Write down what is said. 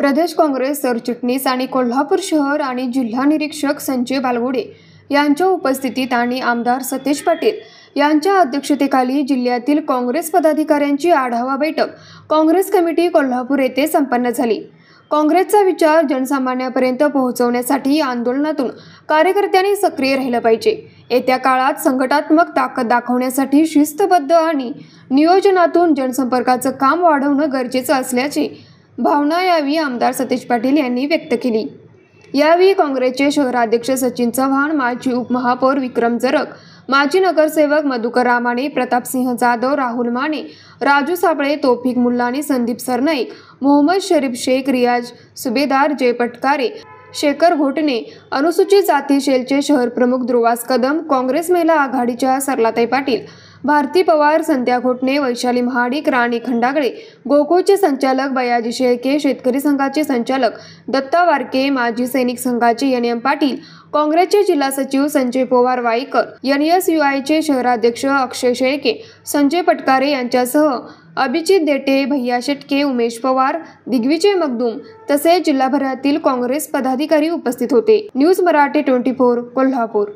प्रदेश काँग्रेस सरचिटणीस आणि कोल्हापूर शहर आणि जिल्हा निरीक्षक संजय बालगुडे यांच्या उपस्थितीत आणि आमदार सतेज पाटील यांच्या अध्यक्षतेखाली जिल्ह्यातील काँग्रेस पदाधिकाऱ्यांची आढावा बैठक काँग्रेस कमिटी कोल्हापूर येथे संपन्न झाली। काँग्रेसचा विचार जनसामान्यांपर्यंत पोहोचवण्यासाठी आंदोलनातून कार्यकर्त्यांनी सक्रिय राहिलं पाहिजे। येत्या काळात संघटनात्मक ताकद दाखवण्यासाठी शिस्तबद्ध आणि नियोजनातून जनसंपर्काचं काम वाढवणं गरजेचं असल्याची भावना यावेळी आमदार सतेज पाटील यांनी व्यक्त केली। यावेळी काँग्रेसचे शहराध्यक्ष सचिन चव्हाण, माजी उपमहापौर विक्रम जरग, माजी नगरसेवक मधुकर रामाणे, प्रतापसिंह जाधव, राहुल माने, राजू साबळे, तौफिक मुल्लानी, संदीप सरनाईक, मोहम्मद शरीफ शेख, रियाज सुभेदार, जय पटकारे, शेखर घोटणे, अनुसूचित जाती सेलचे शहर प्रमुख ध्रुवास कदम, काँग्रेस महिला आघाडीच्या सरलाताई पाटील, भारती पवार, संध्या घोटणे, वैशाली महाडिक, राणी खंडागळे, गोकुळचे संचालक बयाजी शेळके, शेतकरी संघाचे संचालक दत्ता वारके, माजी सैनिक संघाचे NM पाटील, काँग्रेसचे जिल्हा सचिव संजय पवार वाईकर, NSUIचे शहराध्यक्ष अक्षय शेळके, संजय पटकारे यांच्यासह अभिजित देटे, भैया शेटके, उमेश पवार, दिग्विजय मगदूम तसेच जिल्हाभरातील काँग्रेस पदाधिकारी उपस्थित होते। न्यूज मराठी 24 कोल्हापूर।